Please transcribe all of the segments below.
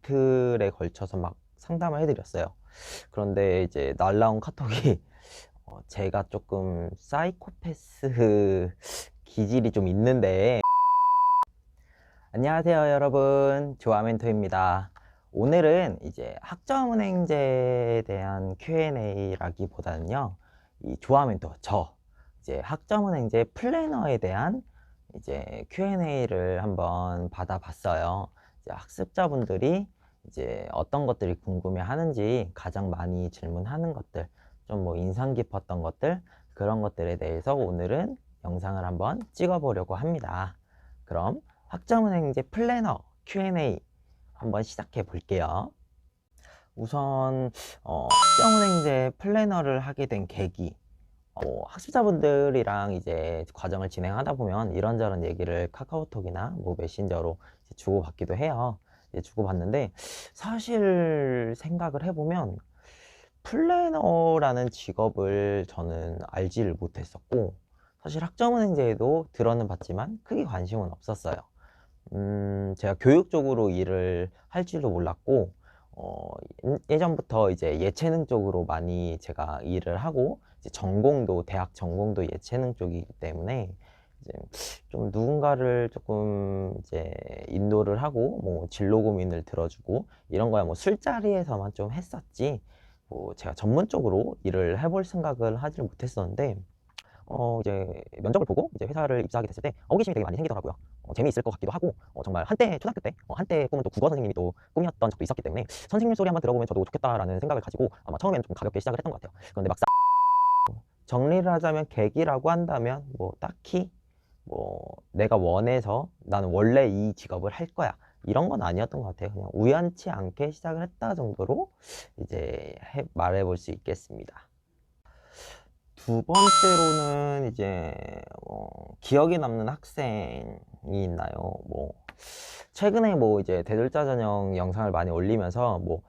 이틀에 걸쳐서 막 상담을 해드렸어요. 그런데 이제 날라온 카톡이 제가 조금 사이코패스 기질이 좀 있는데. 안녕하세요 여러분, 조아멘토입니다. 오늘은 이제 학점은행제에 대한 Q&A라기보다는요, 이 조아멘토 이제 학점은행제 플래너에 대한 이제 Q&A를 한번 받아봤어요. 이제 학습자분들이 이제 어떤 것들이 궁금해 하는지, 가장 많이 질문하는 것들, 좀 뭐 인상 깊었던 것들, 그런 것들에 대해서 오늘은 영상을 한번 찍어 보려고 합니다. 그럼 학점은행제 플래너 Q&A 한번 시작해 볼게요. 우선 학점은행제 플래너를 하게 된 계기, 학습자분들이랑 이제 과정을 진행하다 보면 이런저런 얘기를 카카오톡이나 뭐 메신저로 주고받기도 해요. 이제 주고받는데, 사실 생각을 해보면 플래너라는 직업을 저는 알지를 못했었고, 사실 학점은행제에도 들어는 봤지만 크게 관심은 없었어요. 제가 교육 쪽으로 일을 할 줄도 몰랐고, 예전부터 이제 예체능 쪽으로 많이 제가 일을 하고, 이제 전공도, 대학 전공도 예체능 쪽이기 때문에 이제 좀 누군가를 조금 이제 인도를 하고, 뭐 진로 고민을 들어주고 이런 거야 뭐 술자리에서만 좀 했었지, 뭐 제가 전문적으로 일을 해볼 생각을 하지를 못했었는데, 이제 면접을 보고 이제 회사를 입사하게 됐을 때 호기심이 되게 많이 생기더라고요. 재미있을 것 같기도 하고, 정말 한때 초등학교 때 한때 꿈은 또 국어 선생님이 또 꿈이었던 적도 있었기 때문에 선생님 소리 한번 들어보면 저도 좋겠다라는 생각을 가지고 아마 처음에는 좀 가볍게 시작을 했던 것 같아요. 그런데 막상 정리를 하자면, 계기라고 한다면 뭐 딱히 뭐 내가 원해서 나는 원래 이 직업을 할 거야 이런 건 아니었던 것 같아요. 그냥 우연치 않게 시작을 했다 정도로 이제 말해볼 수 있겠습니다. 두 번째로는 이제 기억에 남는 학생이 있나요? 뭐 최근에 뭐 이제 대들자 전형 영상을 많이 올리면서 뭐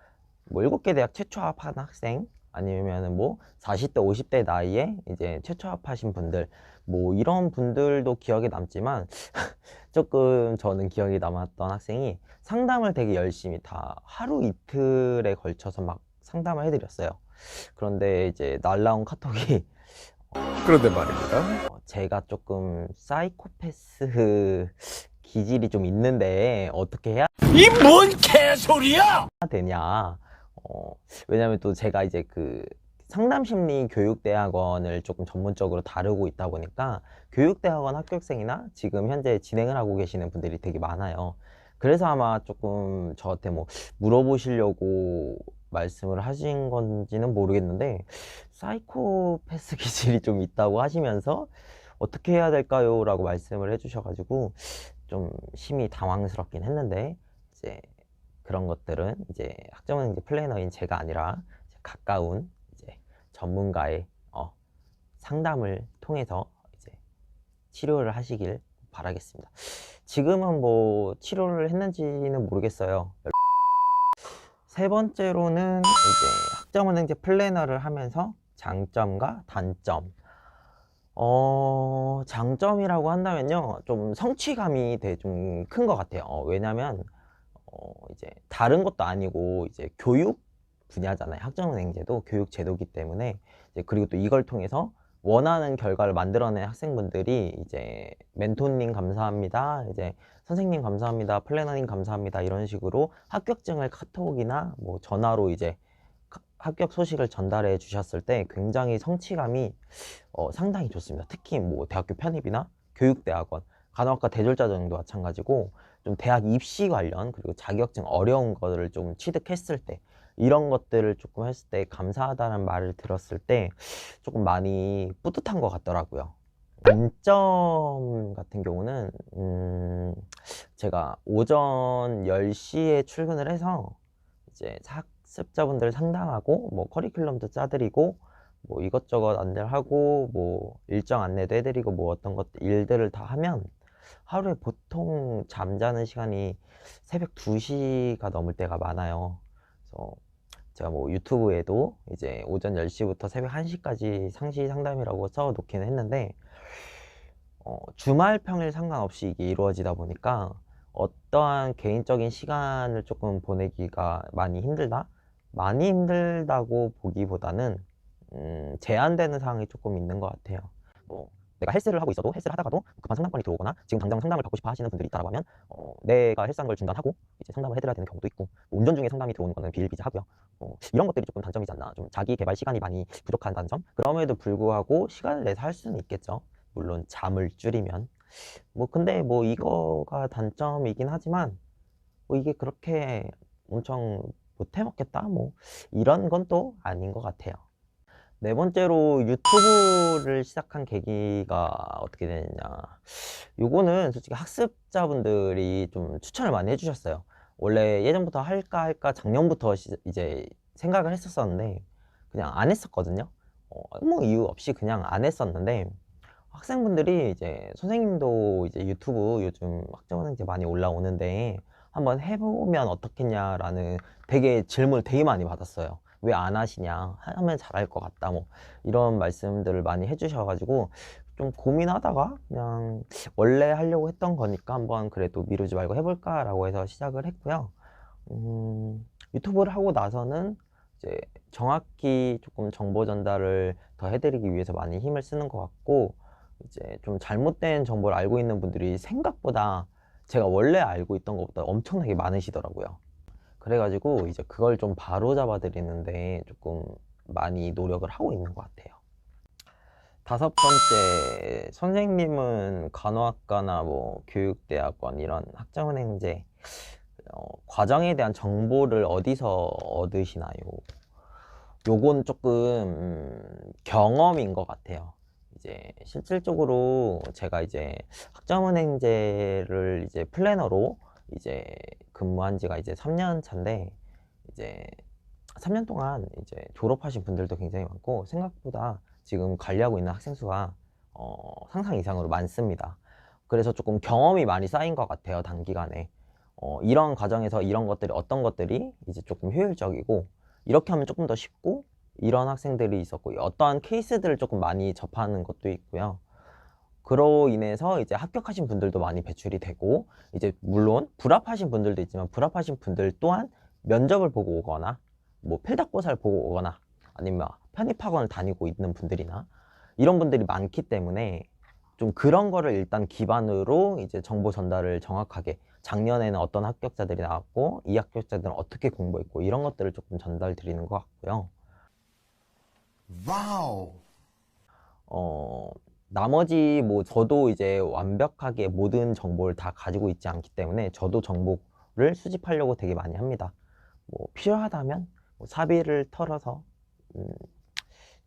7개 대학 최초 합한 학생, 아니면은 뭐 40대 50대 나이에 이제 최초 합하신 분들, 뭐 이런 분들도 기억에 남지만 조금 저는 기억에 남았던 학생이, 상담을 되게 열심히 다 하루 이틀에 걸쳐서 막 상담을 해드렸어요. 그런데 이제 날라온 카톡이 그런데 말입니다. 제가 조금 사이코패스 기질이 좀 있는데 어떻게 해야 이 뭔 개소리야! 되냐. 왜냐면 또 제가 이제 그 상담심리 교육대학원을 조금 전문적으로 다루고 있다 보니까 교육대학원 합격생이나 지금 현재 진행을 하고 계시는 분들이 되게 많아요. 그래서 아마 조금 저한테 뭐 물어보시려고 말씀을 하신 건지는 모르겠는데, 사이코패스 기질이 좀 있다고 하시면서 어떻게 해야 될까요? 라고 말씀을 해주셔가지고 좀 심히 당황스럽긴 했는데, 이제 그런 것들은 이제 학점은행제 플래너인 제가 아니라 이제 가까운 이제 전문가의 상담을 통해서 이제 치료를 하시길 바라겠습니다. 지금은 뭐 치료를 했는지는 모르겠어요. 세 번째로는 이제 학점은행제 플래너를 하면서 장점과 단점. 장점이라고 한다면요, 좀 성취감이 되게 좀 큰 것 같아요. 왜냐면 이제 다른 것도 아니고 이제 교육 분야잖아요. 학점은행제도 교육 제도기 때문에 이제, 그리고 또 이걸 통해서 원하는 결과를 만들어낸 학생분들이 이제 멘토님 감사합니다, 이제 선생님 감사합니다, 플래너님 감사합니다, 이런 식으로 합격증을 카톡이나 뭐 전화로 이제 합격 소식을 전달해 주셨을 때 굉장히 성취감이 상당히 좋습니다. 특히 뭐 대학교 편입이나 교육대학원, 간호학과 대졸자 전형도 마찬가지고, 좀 대학 입시 관련, 그리고 자격증 어려운 거를 좀 취득했을 때, 이런 것들을 조금 했을 때 감사하다는 말을 들었을 때 조금 많이 뿌듯한 것 같더라고요. 단점 같은 경우는 제가 오전 10시에 출근을 해서 이제 학습자분들 상담하고 뭐 커리큘럼도 짜드리고 뭐 이것저것 안내를 하고 뭐 일정 안내도 해드리고 뭐 어떤 것 일들을 다 하면 하루에 보통 잠자는 시간이 새벽 2시가 넘을 때가 많아요. 그래서 제가 뭐 유튜브에도 이제 오전 10시부터 새벽 1시까지 상시 상담이라고 써 놓기는 했는데, 주말 평일 상관없이 이게 이루어지다 보니까 어떠한 개인적인 시간을 조금 보내기가 많이 힘들다? 많이 힘들다고 보기보다는 제한되는 사항이 조금 있는 것 같아요. 뭐 내가 헬스를 하고 있어도 헬스를 하다가도 급한 상담건이 들어오거나 지금 당장 상담을 받고 싶어 하시는 분들이 있다라고 하면 내가 헬스하는 걸 중단하고 이제 상담을 해드려야 되는 경우도 있고, 뭐 운전 중에 상담이 들어오는 거는 비일비재하고요. 이런 것들이 조금 단점이지 않나. 좀 자기 개발 시간이 많이 부족하다는 점. 그럼에도 불구하고 시간을 내서 할 수는 있겠죠. 물론 잠을 줄이면. 뭐 근데 뭐 이거가 단점이긴 하지만 뭐 이게 그렇게 엄청 못해 먹겠다 뭐 이런 건 또 아닌 것 같아요. 네 번째로 유튜브를 시작한 계기가 어떻게 되느냐. 요거는 솔직히 학습자분들이 좀 추천을 많이 해주셨어요. 원래 예전부터 할까 작년부터 이제 생각을 했었었는데 그냥 안 했었거든요. 아무 이유 없이 그냥 안 했었는데 학생분들이 이제 선생님도 이제 유튜브 요즘 학점은 이제 많이 올라오는데 한번 해보면 어떻겠냐라는 되게 질문을 되게 많이 받았어요. 왜 안 하시냐, 하면 잘할 것 같다, 뭐 이런 말씀들을 많이 해주셔가지고 좀 고민하다가 그냥 원래 하려고 했던 거니까 한번 그래도 미루지 말고 해볼까 라고 해서 시작을 했고요. 유튜브를 하고 나서는 이제 정확히 조금 정보 전달을 더 해드리기 위해서 많이 힘을 쓰는 것 같고, 이제 좀 잘못된 정보를 알고 있는 분들이 생각보다 제가 원래 알고 있던 것보다 엄청나게 많으시더라고요. 그래가지고 이제 그걸 좀 바로잡아 드리는데 조금 많이 노력을 하고 있는 것 같아요. 다섯 번째, 선생님은 간호학과나 뭐 교육대학원 이런 학점은행제 과정에 대한 정보를 어디서 얻으시나요? 요건 조금 경험인 것 같아요. 이제 실질적으로 제가 이제 학점은행제를 이제 플래너로 이제 근무한 지가 이제 3년 차인데, 이제 3년 동안 이제 졸업하신 분들도 굉장히 많고 생각보다 지금 관리하고 있는 학생 수가 상상 이상으로 많습니다. 그래서 조금 경험이 많이 쌓인 것 같아요, 단기간에. 이런 과정에서 이런 것들이 어떤 것들이 이제 조금 효율적이고 이렇게 하면 조금 더 쉽고 이런 학생들이 있었고 어떠한 케이스들을 조금 많이 접하는 것도 있고요. 그로 인해서 이제 합격하신 분들도 많이 배출이 되고, 이제 물론 불합하신 분들도 있지만 불합하신 분들 또한 면접을 보고 오거나 뭐 필답고사를 보고 오거나 아니면 편입학원을 다니고 있는 분들이나 이런 분들이 많기 때문에 좀 그런 거를 일단 기반으로 이제 정보 전달을 정확하게, 작년에는 어떤 합격자들이 나왔고 이 합격자들은 어떻게 공부했고 이런 것들을 조금 전달 드리는 것 같고요. 와우. 나머지 뭐 저도 이제 완벽하게 모든 정보를 다 가지고 있지 않기 때문에 저도 정보를 수집하려고 되게 많이 합니다. 뭐 필요하다면 뭐 사비를 털어서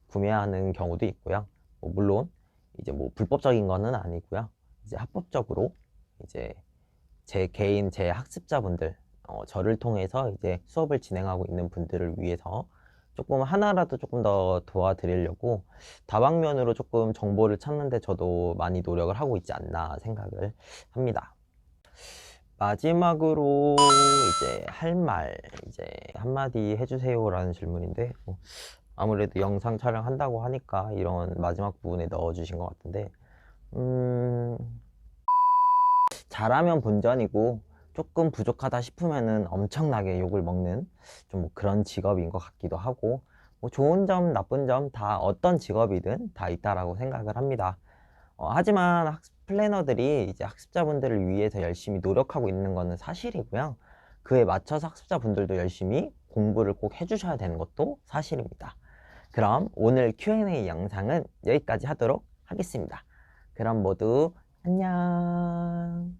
구매하는 경우도 있고요. 뭐 물론 이제 뭐 불법적인 거는 아니고요. 이제 합법적으로 이제 제 개인 제 학습자분들, 저를 통해서 이제 수업을 진행하고 있는 분들을 위해서 조금 하나라도 조금 더 도와드리려고 다방면으로 조금 정보를 찾는데 저도 많이 노력을 하고 있지 않나 생각을 합니다. 마지막으로 이제 할 말, 이제 한마디 해주세요라는 질문인데, 아무래도 영상 촬영한다고 하니까 이런 마지막 부분에 넣어주신 것 같은데, 잘하면 본전이고 조금 부족하다 싶으면은 엄청나게 욕을 먹는 좀 뭐 그런 직업인 것 같기도 하고, 뭐 좋은 점 나쁜 점 다 어떤 직업이든 다 있다라고 생각을 합니다. 하지만 학습 플래너들이 이제 학습자분들을 위해서 열심히 노력하고 있는 거는 사실이고요. 그에 맞춰서 학습자분들도 열심히 공부를 꼭 해주셔야 되는 것도 사실입니다. 그럼 오늘 Q&A 영상은 여기까지 하도록 하겠습니다. 그럼 모두 안녕.